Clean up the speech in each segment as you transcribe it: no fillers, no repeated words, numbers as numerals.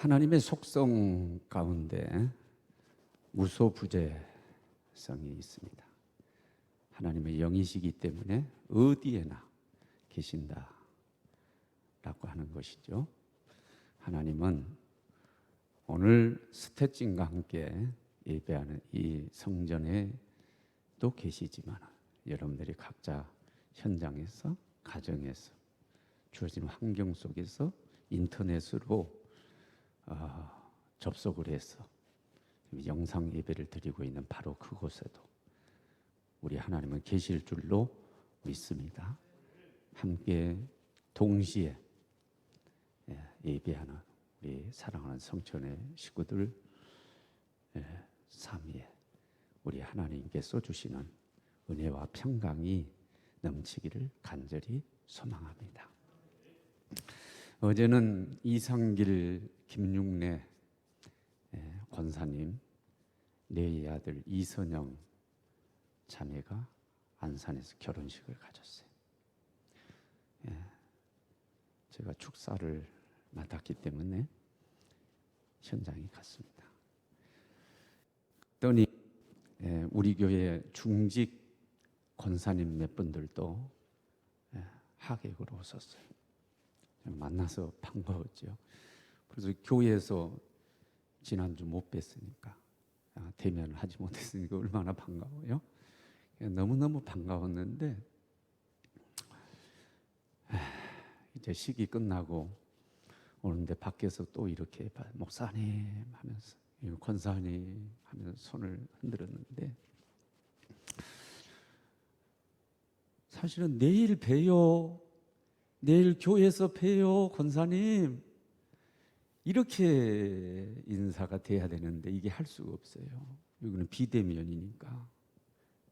하나님의 속성 가운데 무소부재성이 있습니다. 하나님의 영이시기 때문에 어디에나 계신다라고 하는 것이죠. 하나님은 오늘 스태칭과 함께 예배하는 이 성전에도 계시지만 여러분들이 각자 현장에서, 가정에서, 주어진 환경 속에서 인터넷으로 접속을 해서 영상 예배를 드리고 있는 바로 그곳에도 우리 하나님은 계실 줄로 믿습니다. 함께 동시에 예배하는 우리 사랑하는 성천의 식구들 삶 위에 우리 하나님께서 주시는 은혜와 평강이 넘치기를 간절히 소망합니다. 어제는 이상길 김육래 권사님 네 아들 이선영 자매가 안산에서 결혼식을 가졌어요. 제가 축사를 맡았기 때문에 현장에 갔습니다. 그랬더니 우리 교회 중직 권사님 몇 분들도 하객으로 오셨어요. 만나서 반가웠죠. 그래서 교회에서 지난주 못 뵀으니까 대면을 하지 못했으니까 얼마나 반가워요. 너무너무 반가웠는데 이제 식이 끝나고 오는데 밖에서 또 이렇게 목사님 하면서 권사님 하면서 손을 흔들었는데 사실은 내일 봬요. 내일 교회에서 봬요. 권사님. 이렇게 인사가 돼야 되는데 이게 할 수가 없어요. 여기는 비대면이니까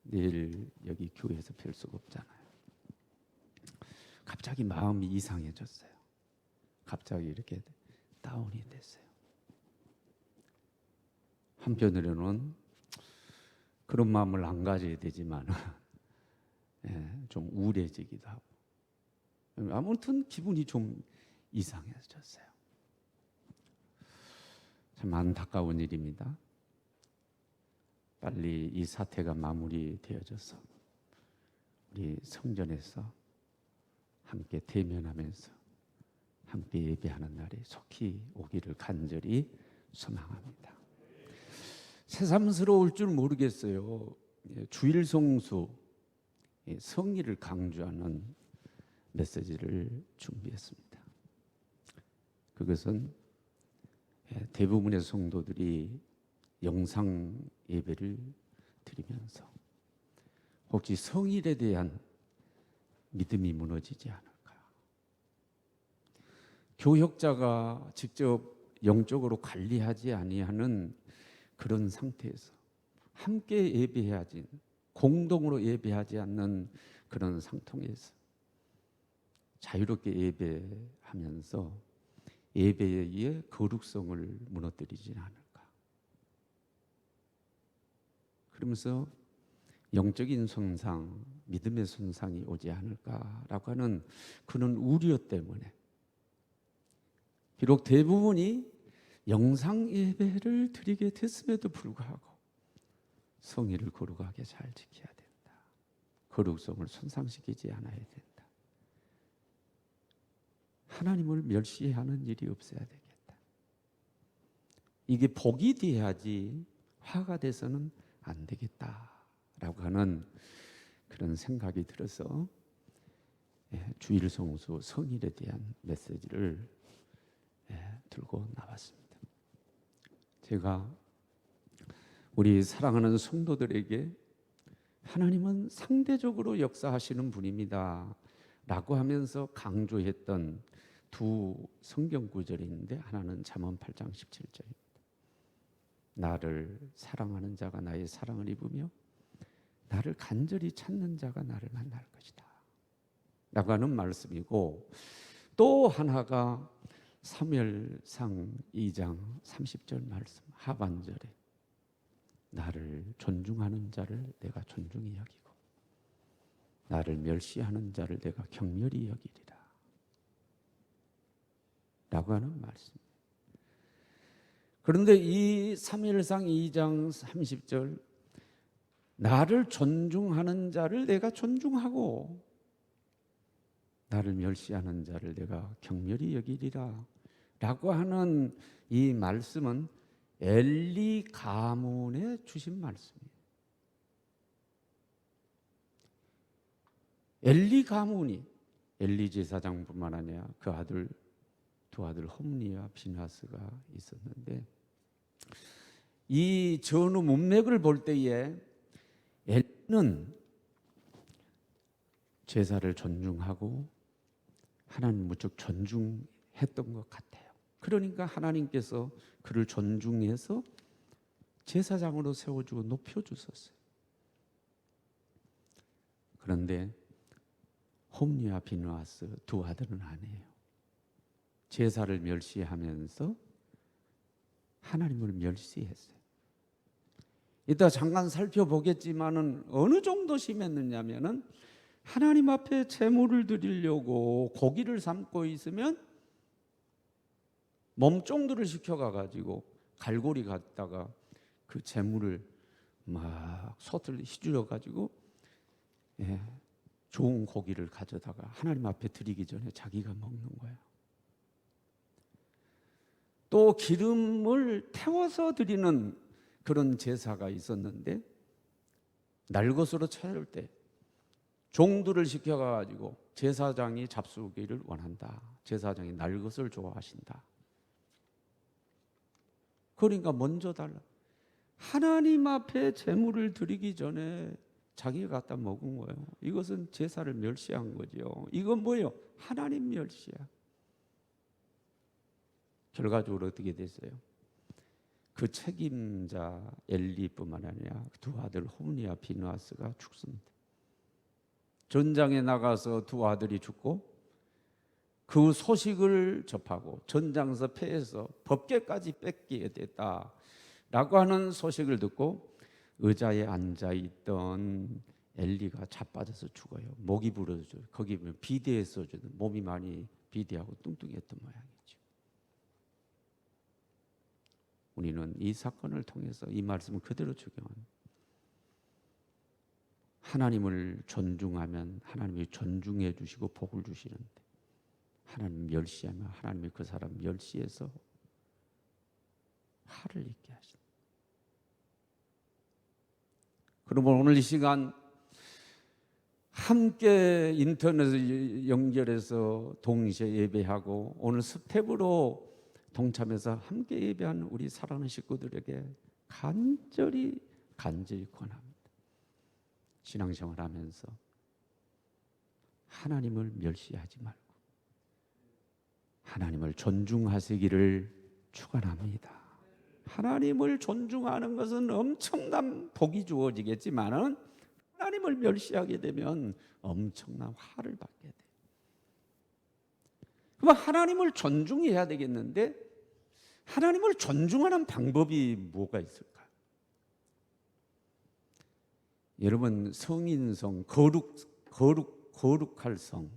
내일 여기 교회에서 뵐 수가 없잖아요. 갑자기 마음이 이상해졌어요. 갑자기 이렇게 다운이 됐어요. 한편으로는 그런 마음을 안 가져야 되지만 좀 우울해지기도 하고 아무튼 기분이 좀 이상해졌어요. 참 안타까운 일입니다. 빨리 이 사태가 마무리되어져서 우리 성전에서 함께 대면하면서 함께 예배하는 날이 속히 오기를 간절히 소망합니다. 새삼스러울 줄 모르겠어요. 주일 성수, 성의를 강조하는 메시지를 준비했습니다. 그것은 대부분의 성도들이 영상 예배를 드리면서 혹시 성일에 대한 믿음이 무너지지 않을까? 교역자가 직접 영적으로 관리하지 아니하는 그런 상태에서 함께 예배하지, 공동으로 예배하지 않는 그런 상통에서 자유롭게 예배하면서 예배의 거룩성을 무너뜨리지 않을까? 그러면서 영적인 손상, 믿음의 손상이 오지 않을까라고 하는 그런 우려 때문에 비록 대부분이 영상 예배를 드리게 됐음에도 불구하고 성의를 거룩하게 잘 지켜야 된다. 거룩성을 손상시키지 않아야 된다. 하나님을 멸시하는 일이 없어야 되겠다. 이게 복이 돼야지 화가 돼서는 안 되겠다라고 하는 그런 생각이 들어서 주일 성수 성일에 대한 메시지를 들고 나왔습니다. 제가 우리 사랑하는 성도들에게 하나님은 상대적으로 역사하시는 분입니다 라고 하면서 강조했던 두 성경 구절이 있는데 하나는 잠언 8장 17절입니다. 나를 사랑하는 자가 나의 사랑을 입으며 나를 간절히 찾는 자가 나를 만날 것이다 라고 하는 말씀이고, 또 하나가 사무엘상 2장 30절 말씀 하반절에 나를 존중하는 자를 내가 존중히 여기고 나를 멸시하는 자를 내가 경멸히 여기리라 라고 하는 말씀. 그런데 이 사무엘상 2장 30절, 나를 존중하는 자를 내가 존중하고 나를 멸시하는 자를 내가 경멸히 여기리라 라고 하는 이 말씀은 엘리 가문에 주신 말씀이에요. 엘리 가문이 엘리 제사장뿐만 아니라 그 아들, 두 아들 홈리와 비나스가 있었는데, 이 전후 문맥을 볼 때에 엘리는 제사를 존중하고 하나님 무척 존중했던 것 같아요. 그러니까 하나님께서 그를 존중해서 제사장으로 세워주고 높여주셨어요. 그런데 홈리와 비느하스 두 아들은 아니에요. 제사를 멸시하면서 하나님을 멸시했어요. 이따 잠깐 살펴보겠지만은 어느 정도 심했느냐면은 하나님 앞에 제물을 드리려고 고기를 삶고 있으면 몸종들을 시켜가가지고 갈고리 갖다가 그 제물을 막 솥을 휘저어가지고 좋은 고기를 가져다가 하나님 앞에 드리기 전에 자기가 먹는 거예요. 또 기름을 태워서 드리는 그런 제사가 있었는데, 날것으로 차릴 때 종들을 시켜가지고 제사장이 잡수기를 원한다. 제사장이 날것을 좋아하신다. 그러니까 먼저 달라. 하나님 앞에 제물을 드리기 전에 자기가 갖다 먹은 거예요. 이것은 제사를 멸시한 거죠. 이건 뭐예요? 하나님 멸시야. 결과적으로 어떻게 됐어요? 그 책임자 엘리뿐만 아니라 두 아들 홈리와 비느하스가 죽습니다. 전장에 나가서 두 아들이 죽고 그 소식을 접하고 전장에서 패해서 법궤까지 뺏기게 됐다라고 하는 소식을 듣고 의자에 앉아있던 엘리가 자빠져서 죽어요. 목이 부러져요. 거기 보면 비대해서 몸이 많이 비대하고 뚱뚱했던 모양이죠. 우리는 이 사건을 통해서 이 말씀을 그대로 적용합니다. 하나님을 존중하면 하나님이 존중해 주시고 복을 주시는데, 하나님 멸시하면 하나님이 그 사람 멸시해서 화를 입게 하신다. 그러면 오늘 이 시간 함께 인터넷을 연결해서 동시에 예배하고 오늘 스텝으로 동참해서 함께 예배하는 우리 사랑하는 식구들에게 간절히 권합니다. 신앙생활 하면서 하나님을 멸시하지 말고 하나님을 존중하시기를 축원합니다. 하나님을 존중하는 것은 엄청난 복이 주어지겠지만은 하나님을 멸시하게 되면 엄청난 화를 받게 돼요. 그럼 하나님을 존중해야 되겠는데, 하나님을 존중하는 방법이 뭐가 있을까? 여러분, 성인성, 거룩할 성,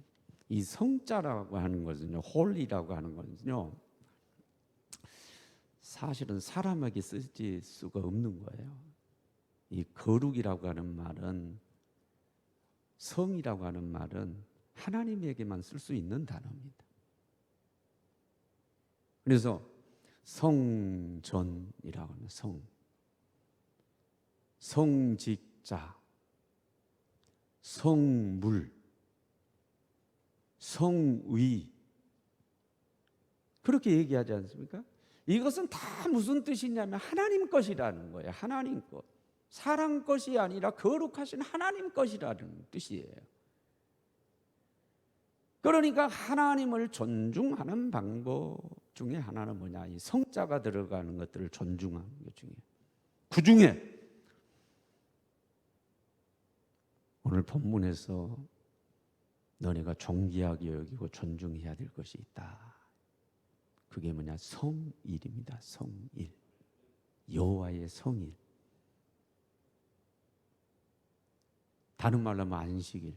이 성자라고 하는 것은요, 홀리라고 하는 것은요, 사실은 사람에게 쓰질 수가 없는 거예요. 이 거룩이라고 하는 말은, 성이라고 하는 말은 하나님에게만 쓸 수 있는 단어입니다. 그래서 성전이라고 하는 성직자, 성물, 성의, 그렇게 얘기하지 않습니까? 이것은 다 무슨 뜻이냐면 하나님 것이라는 거예요. 하나님 것. 사람 것이 아니라 거룩하신 하나님 것이라는 뜻이에요. 그러니까 하나님을 존중하는 방법 중에 하나는 뭐냐? 이 성자가 들어가는 것들을 존중하는 것 중에, 그 중에 오늘 본문에서 너네가 존귀하게 여기고 존중해야 될 것이 있다. 그게 뭐냐? 성일입니다. 성일. 여호와의 성일. 다른 말로 하면 안식일.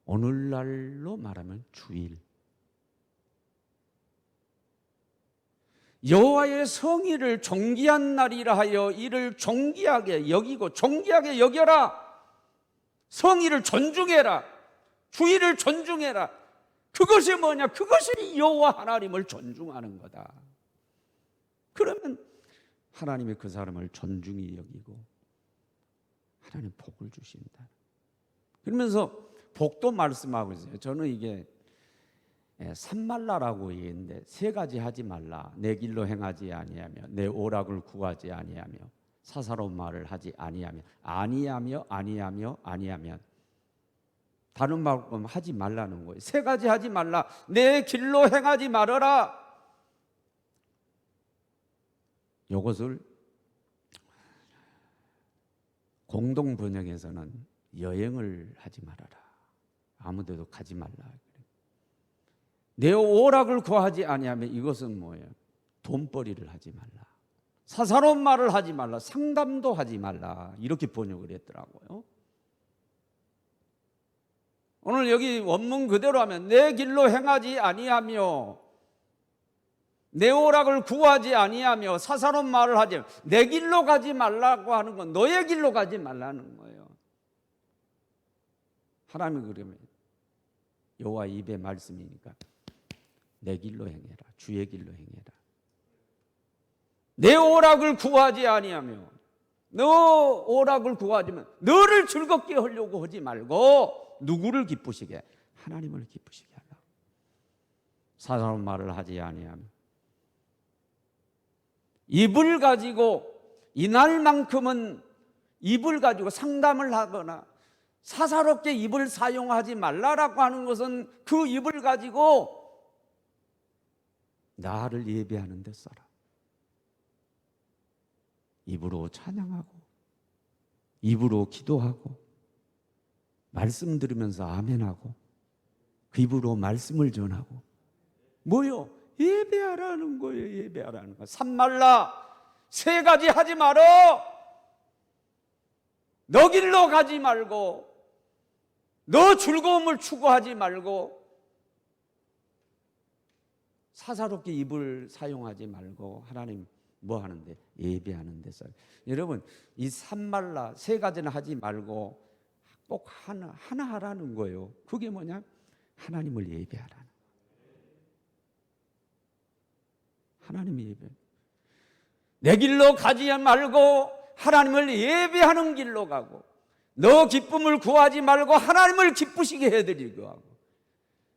오늘날로 말하면 주일. 여호와의 성일을 존귀한 날이라 하여 이를 존귀하게 여기고 존귀하게 여겨라. 성일을 존중해라. 주일을 존중해라. 그것이 뭐냐? 그것이 여호와 하나님을 존중하는 거다. 그러면 하나님이 그 사람을 존중히 여기고 하나님 복을 주신다. 그러면서 복도 말씀하고 있어요. 저는 이게 산말라라고 얘기했는데 세 가지 하지 말라. 내 길로 행하지 아니하며 내 오락을 구하지 아니하며 사사로운 말을 하지 아니하며 아니하면 다른 말로 보면 하지 말라는 거예요. 세 가지 하지 말라. 내 길로 행하지 말아라. 이것을 공동 번역에서는 여행을 하지 말아라. 아무데도 가지 말라. 내 오락을 구하지 아니하면 이것은 뭐예요? 돈벌이를 하지 말라. 사사로운 말을 하지 말라. 상담도 하지 말라. 이렇게 번역을 했더라고요. 오늘 여기 원문 그대로 하면 내 길로 행하지 아니하며 내 오락을 구하지 아니하며 사사로운 말을 하지 내 길로 가지 말라고 하는 건 너의 길로 가지 말라는 거예요. 하나님이 그러면 여호와 입의 말씀이니까 내 길로 행해라. 주의 길로 행해라. 내 오락을 구하지 아니하며 너 오락을 구하지만 너를 즐겁게 하려고 하지 말고 누구를 기쁘시게? 하나님을 기쁘시게 하라. 사사로운 말을 하지 아니하며 입을 가지고 이날만큼은 입을 가지고 상담을 하거나 사사롭게 입을 사용하지 말라라고 하는 것은 그 입을 가지고 나를 예배하는 데 써라. 입으로 찬양하고 입으로 기도하고 말씀 들으면서 아멘하고 그 입으로 말씀을 전하고 뭐요? 예배하라는 거예요. 예배하라는 거. 산말라 세 가지 하지 말어. 너 길로 가지 말고 너 즐거움을 추구하지 말고 사사롭게 입을 사용하지 말고 하나님 뭐 하는데? 예배하는 데서. 여러분 이 산말라 세 가지는 하지 말고 꼭 하나 하라는 거예요. 그게 뭐냐? 하나님을 예배하라는. 하나님의 예배. 내 길로 가지 말고 하나님을 예배하는 길로 가고 너 기쁨을 구하지 말고 하나님을 기쁘시게 해드리고 하고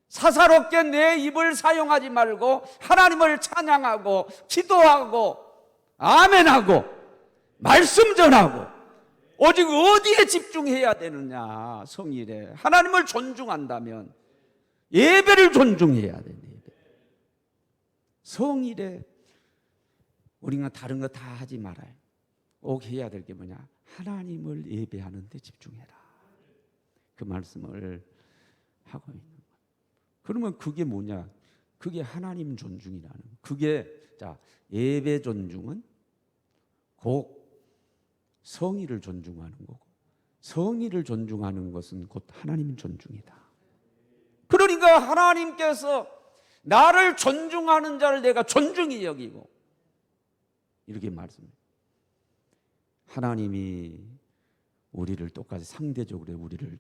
사사롭게 내 입을 사용하지 말고 하나님을 찬양하고 기도하고 아멘하고 말씀 전하고 오직 어디에 집중해야 되느냐? 성일에 하나님을 존중한다면 예배를 존중해야 되는 예배. 성일에 우리가 다른 거 다 하지 말아요. 꼭 해야 될 게 뭐냐? 하나님을 예배하는 데 집중해라. 그 말씀을 하고 있는 거예요. 그러면 그게 뭐냐? 그게 하나님 존중이라는 거예요. 그게 자 예배 존중은 곧 성의를 존중하는 거고 성의를 존중하는 것은 곧 하나님 존중이다. 그러니까 하나님께서 나를 존중하는 자를 내가 존중히 여기고 이렇게 말씀해요. 하나님이 우리를 똑같이 상대적으로 우리를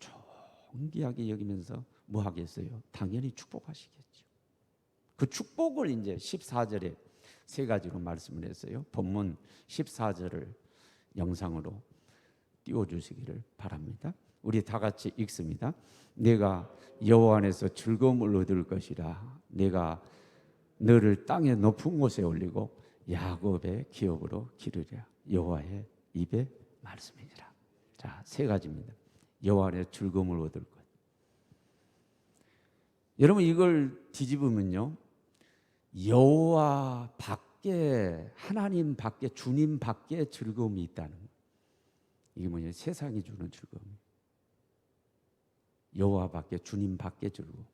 존귀하게 여기면서 뭐 하겠어요? 당연히 축복하시겠죠. 그 축복을 이제 14절에 세 가지로 말씀을 했어요. 본문 14절을 영상으로 띄워주시기를 바랍니다. 우리 다 같이 읽습니다. 내가 여호와 안에서 즐거움을 얻을 것이라. 내가 너를 땅의 높은 곳에 올리고 야곱의 기업으로 기르랴. 여호와의 입의 말씀이니라. 자, 세 가지입니다. 여호와 안에 즐거움을 얻을 것. 여러분 이걸 뒤집으면요, 여호와 밖에, 하나님 밖에, 주님 밖에 즐거움이 있다는 거예요. 이게 뭐냐? 세상이 주는 즐거움. 여호와 밖에, 주님 밖에 즐거움.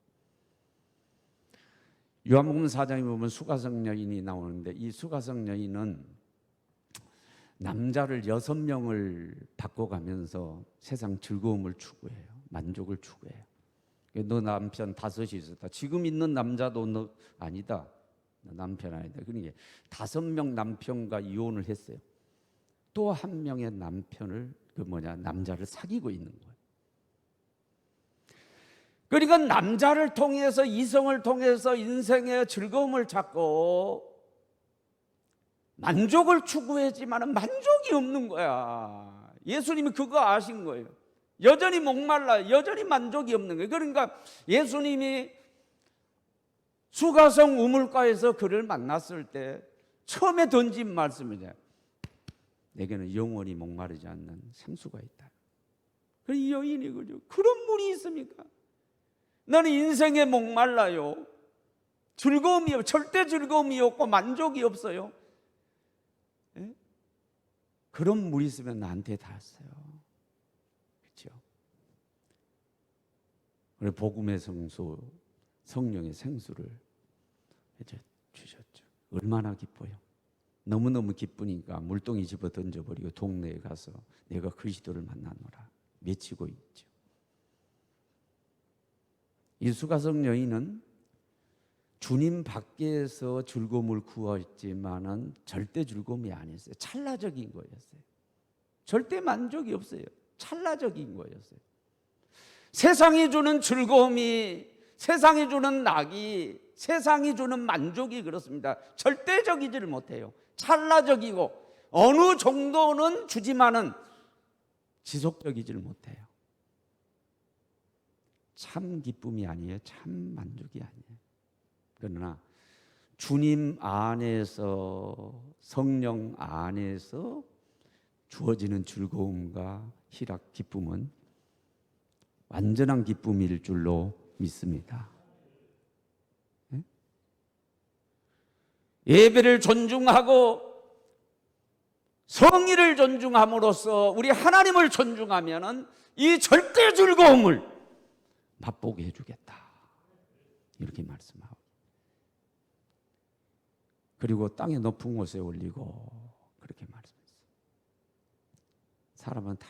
요한복음 4장에 보면 수가성 여인이 나오는데 이 수가성 여인은 남자를 6명을 바꿔가면서 세상 즐거움을 추구해요. 만족을 추구해요. 너 남편 5이 있었다. 지금 있는 남자도 너 아니다. 남편 아니다. 그러니까 5명 남편과 이혼을 했어요. 또 한 명의 남편을 남자를 사귀고 있는 거예요. 그러니까 남자를 통해서, 이성을 통해서 인생의 즐거움을 찾고 만족을 추구했지만 만족이 없는 거야. 예수님이 그거 아신 거예요. 여전히 목말라, 여전히 만족이 없는 거예요. 그러니까 예수님이 수가성 우물가에서 그를 만났을 때 처음에 던진 말씀이죠. 내게는 영원히 목마르지 않는 생수가 있다. 그 여인이 그죠? 그런 분이 있습니까? 나는 인생에 목말라요. 즐거움이 절대 즐거움이 없고 만족이 없어요. 예? 그런 물이 있으면 나한테 닿았어요. 그렇죠? 그래 복음의 성수, 성령의 생수를 이제 주셨죠. 얼마나 기뻐요. 너무너무 기쁘니까 물동이 집어 던져버리고 동네에 가서 내가 그리스도를 만나노라 외치고 있죠. 이 수가성 여인은 주님 밖에서 즐거움을 구했지만은 절대 즐거움이 아니었어요. 찰나적인 거였어요. 절대 만족이 없어요. 찰나적인 거였어요. 세상이 주는 즐거움이, 세상이 주는 낙이, 세상이 주는 만족이 그렇습니다. 절대적이지를 못해요. 찰나적이고 어느 정도는 주지만은 지속적이지를 못해요. 참 기쁨이 아니에요. 참 만족이 아니에요. 그러나 주님 안에서, 성령 안에서 주어지는 즐거움과 희락, 기쁨은 완전한 기쁨일 줄로 믿습니다. 예배를 존중하고 성의를 존중함으로써 우리 하나님을 존중하면은 이 절대 즐거움을 맛보게 해주겠다. 이렇게 말씀하고. 그리고 땅의 높은 곳에 올리고 그렇게 말씀했어요. 사람은 다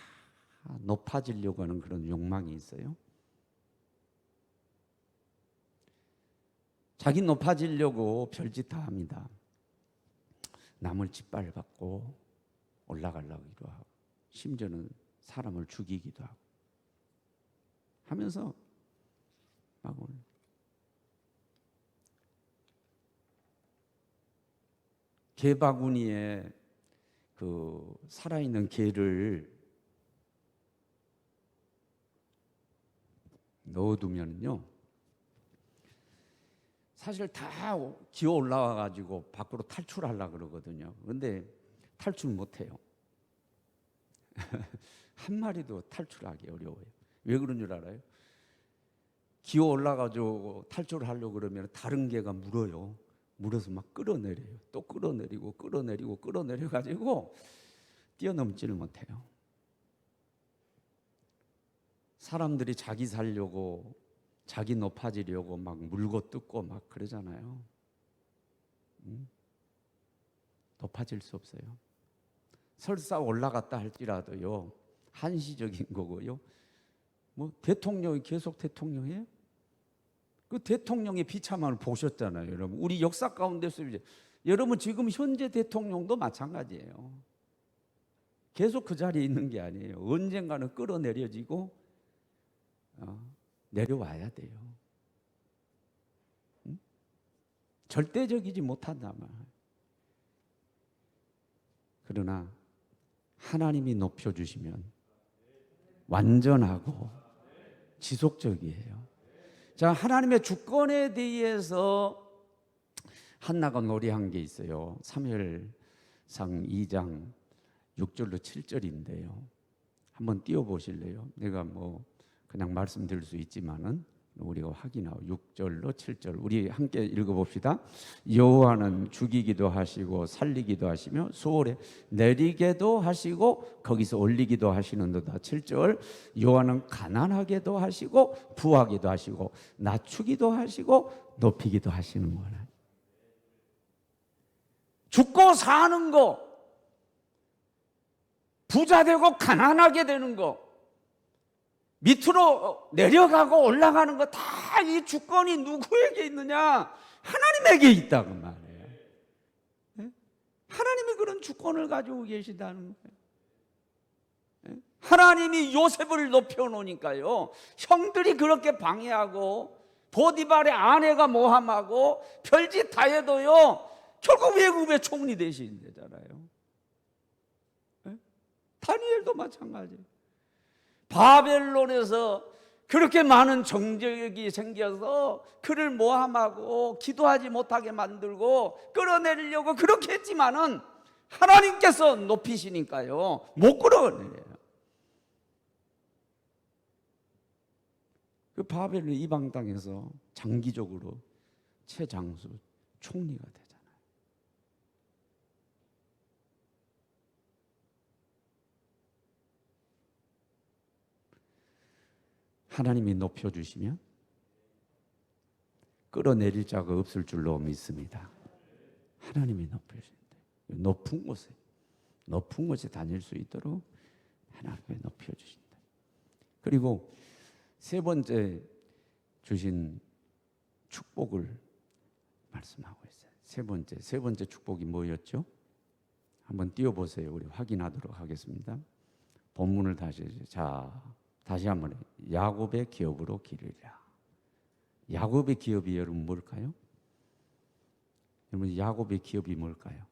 높아지려고 하는 그런 욕망이 있어요. 자기 높아지려고 별짓 다 합니다. 남을 짓밟고 올라가려고 하고 심지어는 사람을 죽이기도 하고 하면서 막 개바구니에 그 살아있는 개를 넣어두면요, 사실 다 기어 올라와 가지고 밖으로 탈출하려고 그러거든요. 그런데 탈출 못해요. 한 마리도 탈출하기 어려워요. 왜 그런 줄 알아요? 기어 올라가지고 탈출하려고 그러면 다른 개가 물어요. 물어서 막 끌어내려요. 또 끌어내리고 끌어내려가지고 뛰어넘지를 못해요. 사람들이 자기 살려고, 자기 높아지려고 막 물고 뜯고 막 그러잖아요. 높아질 수 없어요. 설사 올라갔다 할지라도요, 한시적인 거고요. 뭐 대통령이 계속 대통령이에요? 그 대통령의 비참함을 보셨잖아요, 여러분. 우리 역사 가운데서 이제 여러분 지금 현재 대통령도 마찬가지예요. 계속 그 자리에 있는 게 아니에요. 언젠가는 끌어내려지고 내려와야 돼요. 절대적이지 못한다만. 그러나 하나님이 높여주시면 완전하고 지속적이에요. 자, 하나님의 주권에 대해서 한나가 노래한 게 있어요. 사무엘상 2장 6절로 7절인데요. 한번 띄워보실래요? 내가 뭐 그냥 말씀드릴 수 있지만은 우리가 확인하고 6절로 7절 우리 함께 읽어봅시다. 여호와는 죽이기도 하시고 살리기도 하시며 수월에 내리게도 하시고 거기서 올리기도 하시는도다. 7절 여호와는 가난하게도 하시고 부하게도 하시고 낮추기도 하시고 높이기도 하시는 거라. 죽고 사는 거, 부자 되고 가난하게 되는 거, 밑으로 내려가고 올라가는 거 다 이 주권이 누구에게 있느냐? 하나님에게 있다고 말해요. 주권을 가지고 계시다는 거예요. 하나님이 요셉을 높여놓으니까요, 형들이 그렇게 방해하고 보디발의 아내가 모함하고 별짓 다 해도요, 결국 외국의 총리 되신 데잖아요. 다니엘도 마찬가지예요. 바벨론에서 그렇게 많은 정적이 생겨서 그를 모함하고 기도하지 못하게 만들고 끌어내리려고 그렇게 했지만은 하나님께서 높이시니까요, 못 끌어내려요. 그 바벨론 이방 땅에서 장기적으로 최장수 총리가 되잖아요. 하나님이 높여주시면 끌어내릴 자가 없을 줄로 믿습니다. 하나님이 높여주신다. 높은 곳에 다닐 수 있도록 하나님이 높여주신다. 그리고 세 번째 주신 축복을 말씀하고 있어요. 세 번째 축복이 뭐였죠? 한번 띄워보세요. 우리 확인하도록 하겠습니다. 본문을 다시 한번 야곱의 기업으로 기르리라. 야곱의 기업이 여러분 뭘까요? 여러분 야곱의 기업이 뭘까요?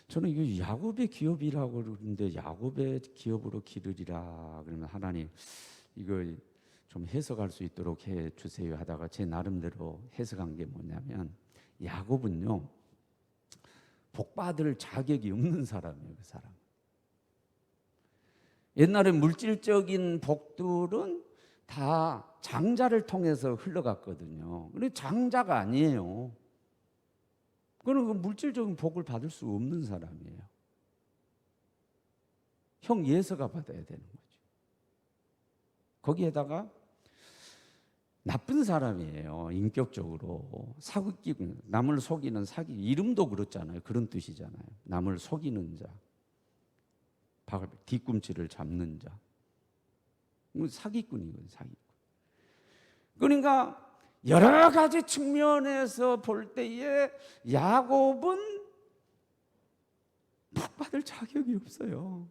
저는 이거 야곱의 기업이라고 그러는데 야곱의 기업으로 기르리라 그러면 하나님 이거 좀 해석할 수 있도록 해 주세요 하다가 제 나름대로 해석한 게 뭐냐면, 야곱은요 복 받을 자격이 없는 사람이에요. 그 사람. 옛날에 물질적인 복들은 다 장자를 통해서 흘러갔거든요. 근데 장자가 아니에요. 그는 그 물질적인 복을 받을 수 없는 사람이에요. 형 예서가 받아야 되는 거죠. 거기에다가 나쁜 사람이에요. 인격적으로 사기꾼, 남을 속이는 사기, 이름도 그렇잖아요. 그런 뜻이잖아요. 남을 속이는 자, 뒤꿈치를 잡는 자, 사기꾼이거든요. 사기꾼. 그러니까 여러 가지 측면에서 볼 때에 야곱은 복받을 자격이 없어요.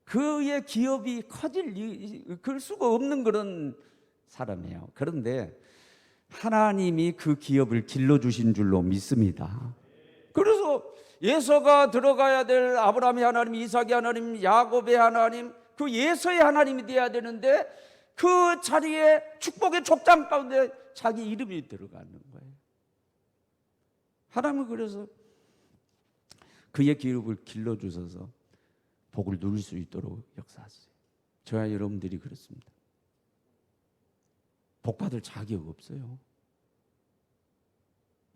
그의 기업이 그럴 수가 없는 그런 사람이에요. 그런데 하나님이 그 기업을 길러주신 줄로 믿습니다. 그래서 예서가 들어가야 될 아브라함의 하나님, 이삭의 하나님, 야곱의 하나님, 그 예서의 하나님이 돼야 되는데 그 자리에 축복의 족장 가운데 자기 이름이 들어가는 거예요. 하나님은 그래서 그의 기업을 길러주셔서 복을 누릴 수 있도록 역사하세요. 저와 여러분들이 그렇습니다. 복 받을 자격 없어요.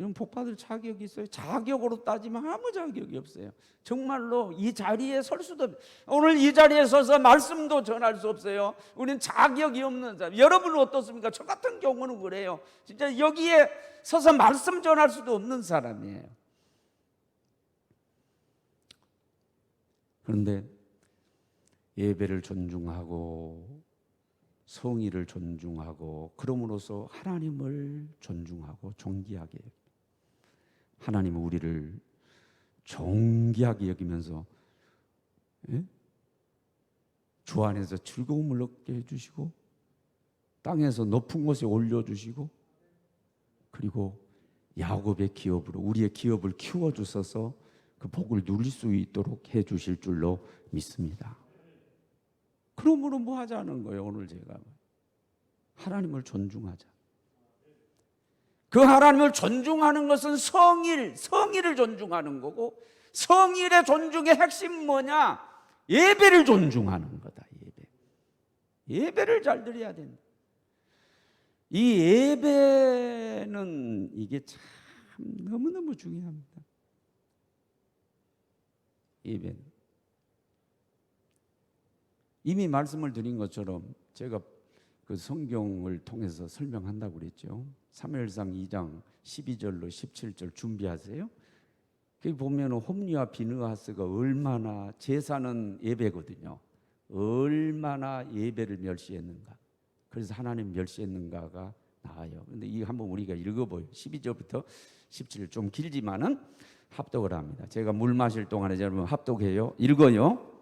여러분 복 받을 자격이 있어요? 자격으로 따지면 아무 자격이 없어요. 정말로 이 자리에 설 수도 없어요. 오늘 이 자리에 서서 말씀도 전할 수 없어요. 우리는 자격이 없는 사람. 여러분은 어떻습니까? 저 같은 경우는 그래요. 진짜 여기에 서서 말씀 전할 수도 없는 사람이에요. 그런데 예배를 존중하고 성의를 존중하고 그럼으로써 하나님을 존중하고 존귀하게, 하나님은 우리를 존귀하게 여기면서 주 안에서 즐거움을 얻게 해주시고 땅에서 높은 곳에 올려주시고, 그리고 야곱의 기업으로 우리의 기업을 키워주셔서 그 복을 누릴 수 있도록 해주실 줄로 믿습니다. 그러므로 뭐 하자는 거예요? 오늘 제가 하나님을 존중하자. 그 하나님을 존중하는 것은 성의를 존중하는 거고, 성의의 존중의 핵심은 뭐냐? 예배를 존중하는 거다. 예배를 잘 드려야 된다. 이 예배는 이게 참 너무너무 중요합니다. 예배는 이미 말씀을 드린 것처럼 제가 그 성경을 통해서 설명한다고 그랬죠. 사무엘상 2장 12절로 17절 준비하세요. 거기 보면 홈리와 비느하스가 얼마나, 제사는 예배거든요. 얼마나 예배를 멸시했는가. 그래서 하나님 멸시했는가가 나와요. 근데 이 한번 우리가 읽어봐요. 12절부터 17절 좀 길지만은 합독을 합니다. 제가 물 마실 동안에 여러분 합독해요. 읽어요.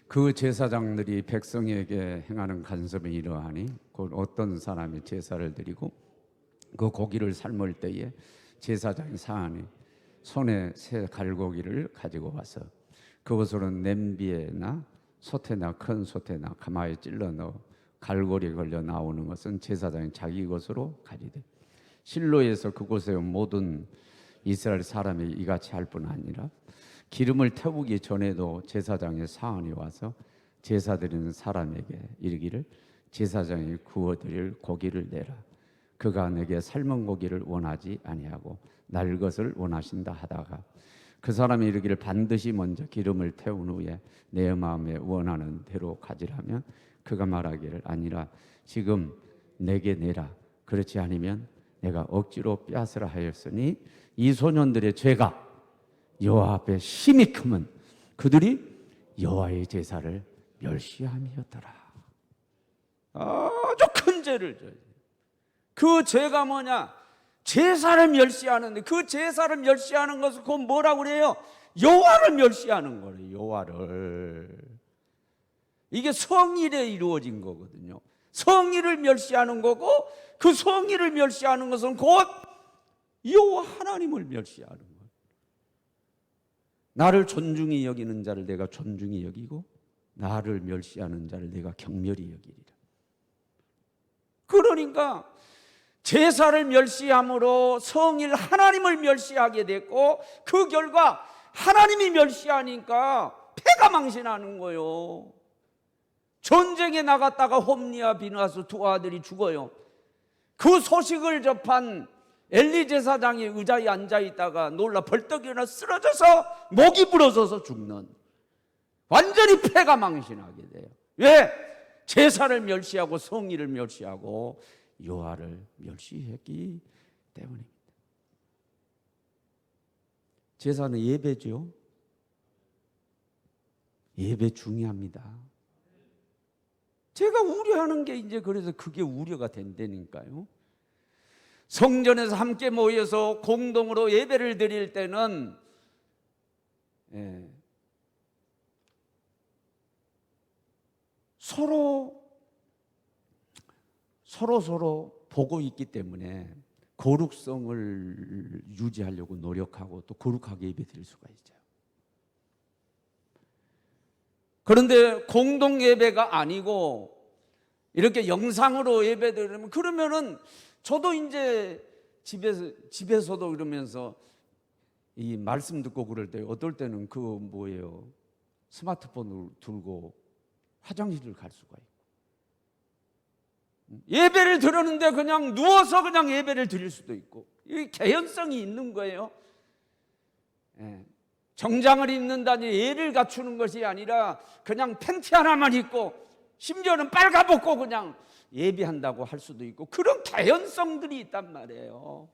그 제사장들이 백성에게 행하는 간섭이 이러하니 곧 어떤 사람이 제사를 드리고 그 고기를 삶을 때에 제사장이 사하니 손에 새 갈고기를 가지고 와서 그것으로는 냄비에나 솥에나 큰 솥에나 가마에 찔러 넣어 갈고리에 걸려 나오는 것은 제사장이 자기 것으로 가지되 실로에서 그곳에 온 모든 이스라엘 사람이 이같이 할 뿐 아니라 기름을 태우기 전에도 제사장의 사원이 와서 제사 드리는 사람에게 이르기를 제사장이 구워드릴 고기를 내라. 그가 내게 삶은 고기를 원하지 아니하고 날 것을 원하신다 하다가 그 사람이 이르기를 반드시 먼저 기름을 태운 후에 내 마음에 원하는 대로 가지라면 그가 말하기를 아니라 지금 내게 내라. 그렇지 않으면 내가 억지로 빼앗으라 하였으니 이 소년들의 죄가 여호와 앞에 심히 크면 그들이 여호와의 제사를 멸시함이었더라. 아주 큰 죄를 져요. 그 죄가 뭐냐? 제사를 멸시하는데 그 제사를 멸시하는 것은 그건 뭐라고 그래요? 여호와를 멸시하는 거예요. 여호와를. 이게 성일에 이루어진 거거든요. 성일을 멸시하는 거고 그 성일을 멸시하는 것은 곧 여호와 하나님을 멸시하는 거예요. 나를 존중히 여기는 자를 내가 존중히 여기고 나를 멸시하는 자를 내가 경멸히 여기리라. 그러니까 제사를 멸시함으로 성일 하나님을 멸시하게 됐고 그 결과 하나님이 멸시하니까 패가 망신하는 거예요. 전쟁에 나갔다가 홈리와 비느하스 두 아들이 죽어요. 그 소식을 접한 엘리 제사장이 의자에 앉아있다가 놀라 벌떡 일어나 쓰러져서 목이 부러져서 죽는, 완전히 패가 망신하게 돼요. 왜? 제사를 멸시하고 성의를 멸시하고 여호와를 멸시했기 때문입니다. 제사는 예배죠. 예배 중요합니다. 제가 우려하는 게 이제 그래서 그게 우려가 된다니까요. 성전에서 함께 모여서 공동으로 예배를 드릴 때는 서로 보고 있기 때문에 거룩성을 유지하려고 노력하고 또 거룩하게 예배 드릴 수가 있어요. 그런데 공동 예배가 아니고 이렇게 영상으로 예배 드리면 그러면은 저도 이제 집에서도 그러면서 이 말씀 듣고 그럴 때 어떨 때는 그 뭐예요? 스마트폰을 들고 화장실을 갈 수가 있고 예배를 드렸는데 그냥 누워서 그냥 예배를 드릴 수도 있고 이 개연성이 있는 거예요. 정장을 입는다니 예를 갖추는 것이 아니라 그냥 팬티 하나만 입고 심지어는 빨가벗고 그냥 예배한다고 할 수도 있고 그런 개연성들이 있단 말이에요.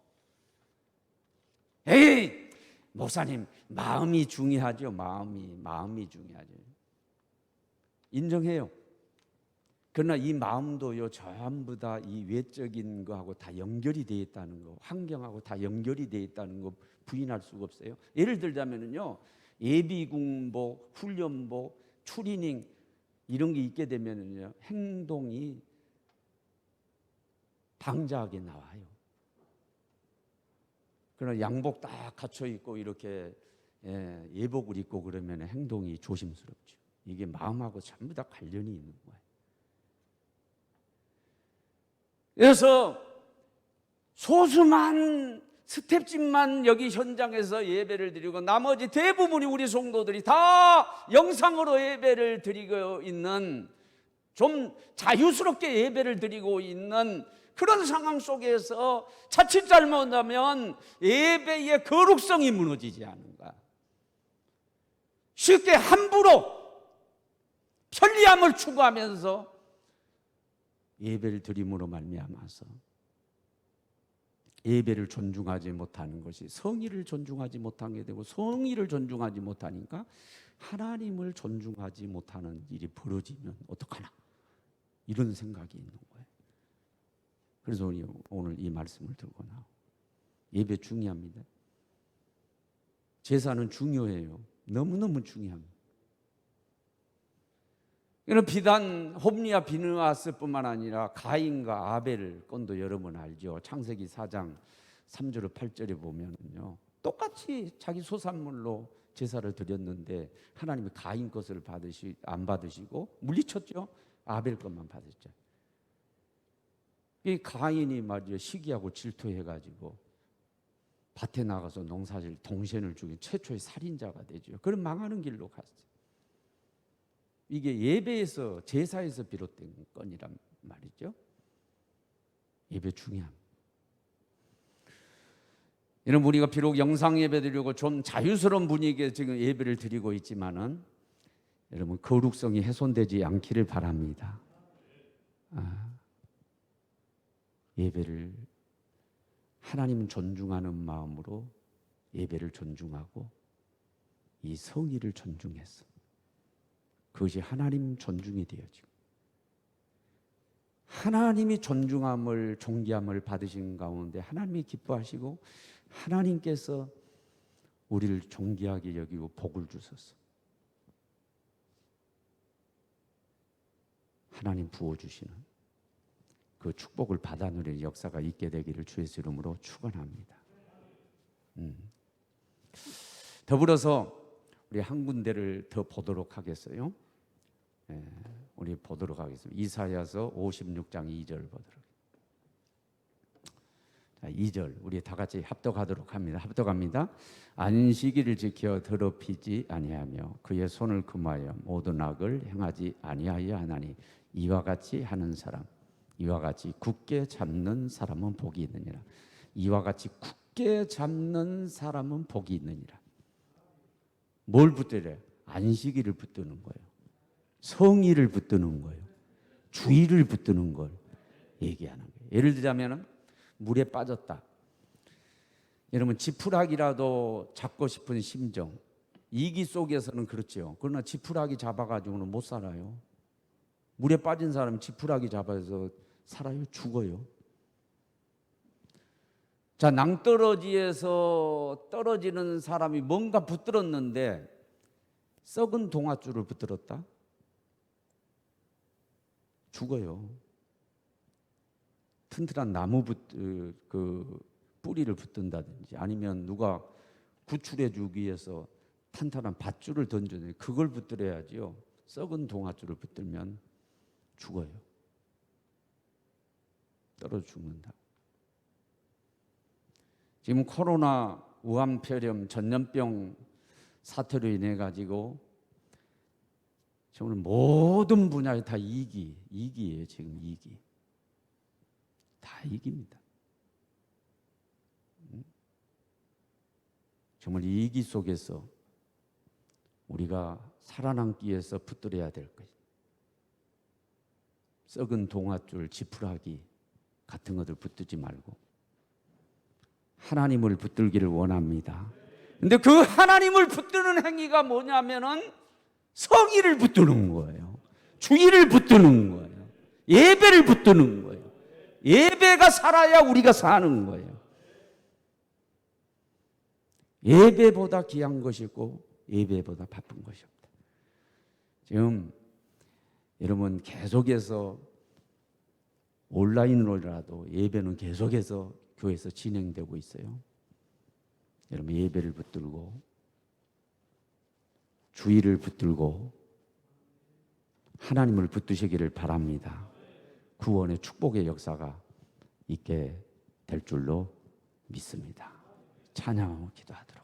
에이 목사님 마음이 중요하죠. 마음이 중요하죠. 인정해요. 그러나 이 마음도요 전부 다 이 외적인 거하고 다 연결이 되어 있다는 거, 환경하고 다 연결이 되어 있다는 거 부인할 수가 없어요. 예를 들자면요 예비군복, 훈련복, 추리닝 이런 게 있게 되면요 행동이 방자하게 나와요. 그러나 양복 딱 갖춰 입고 이렇게 예복을 입고 그러면 행동이 조심스럽죠. 이게 마음하고 전부 다 관련이 있는 거예요. 그래서 소수만 스텝집만 여기 현장에서 예배를 드리고 나머지 대부분이 우리 성도들이 다 영상으로 예배를 드리고 있는, 좀 자유스럽게 예배를 드리고 있는 그런 상황 속에서 자칫 잘못하면 예배의 거룩성이 무너지지 않은가. 쉽게 함부로 편리함을 추구하면서 예배를 드림으로 말미암아서 예배를 존중하지 못하는 것이 성의를 존중하지 못하게 되고, 성의를 존중하지 못하니까 하나님을 존중하지 못하는 일이 벌어지면 어떡하나, 이런 생각이 있는 거예요. 그래서 오늘 이 말씀을 들고 나와. 예배 중요합니다. 제사는 중요해요. 너무너무 중요합니다. 이는 비단 홈리와 비느하스뿐만 아니라 가인과 아벨 건도 여러분 알죠. 창세기 4장 3절로 8절에 보면요, 똑같이 자기 소산물로 제사를 드렸는데 하나님이 가인 것을 안 받으시고 물리쳤죠. 아벨 것만 받았죠. 이 가인이 말이죠, 시기하고 질투해가지고 밭에 나가서 농사질 동생을 죽인 최초의 살인자가 되죠. 그런 망하는 길로 갔어요. 이게 예배에서, 제사에서 비롯된 건이란 말이죠. 예배 중요합니다. 여러분, 우리가 비록 영상 예배 드리고 좀 자유스러운 분위기에 지금 예배를 드리고 있지만은 여러분, 거룩성이 훼손되지 않기를 바랍니다. 예배를 하나님 존중하는 마음으로 예배를 존중하고 이 성의를 존중해서 그것이 하나님 존중이 되어지고, 하나님이 존중함을, 존귀함을 받으신 가운데 하나님이 기뻐하시고 하나님께서 우리를 존귀하게 여기고 복을 주셔서 하나님 부어주시는 그 축복을 받아 누리는 역사가 있게 되기를 주의 이름으로 축원합니다. 더불어서 우리 한 군데를 더 보도록 하겠어요. 우리 보도록 하겠습니다. 이사야서 56장 2절 보도록. 자, 2절 우리 다 같이 합독하도록 합니다. 합독합니다. 안식일을 지켜 더럽히지 아니하며 그의 손을 금하여 모든 악을 행하지 아니하여 하나니 이와 같이 하는 사람, 이와 같이 굳게 잡는 사람은 복이 있느니라. 이와 같이 굳게 잡는 사람은 복이 있느니라. 뭘 붙들어요? 안식일을 붙드는 거예요. 성의를 붙드는 거예요. 주의를 붙드는 걸 얘기하는 거예요. 예를 들자면 물에 빠졌다. 여러분, 지푸라기라도 잡고 싶은 심정, 이기 속에서는 그렇죠. 그러나 지푸라기 잡아가지고는 못 살아요. 물에 빠진 사람은 지푸라기 잡아서 살아요? 죽어요. 자, 낭떠러지에서 떨어지는 사람이 뭔가 붙들었는데 썩은 동아줄을 붙들었다? 죽어요. 튼튼한 나무 그 뿌리를 붙든다든지 아니면 누가 구출해 주기 위해서 탄탄한 밧줄을 던져내 그걸 붙들어야지요. 썩은 동아줄을 붙들면 죽어요. 떨어져 죽는다. 지금 코로나, 우한폐렴, 전염병 사태로 인해 가지고 정말 모든 분야에 다 이기예요. 지금 이기. 다 이깁니다. 정말 이 이기 속에서 우리가 살아남기 위해서 붙들어야 될 것. 썩은 동아줄, 지푸라기 같은 것들 붙들지 말고 하나님을 붙들기를 원합니다. 근데 그 하나님을 붙드는 행위가 뭐냐면은 성의를 붙드는 거예요. 주의를 붙드는 거예요. 예배를 붙드는 거예요. 예배가 살아야 우리가 사는 거예요. 예배보다 귀한 것이 있고 예배보다 바쁜 것이 없다. 지금 여러분 계속해서 온라인으로라도 예배는 계속해서 교회에서 진행되고 있어요. 여러분 예배를 붙들고 주의를 붙들고 하나님을 붙드시기를 바랍니다. 구원의 축복의 역사가 있게 될 줄로 믿습니다. 찬양하고 기도하도록.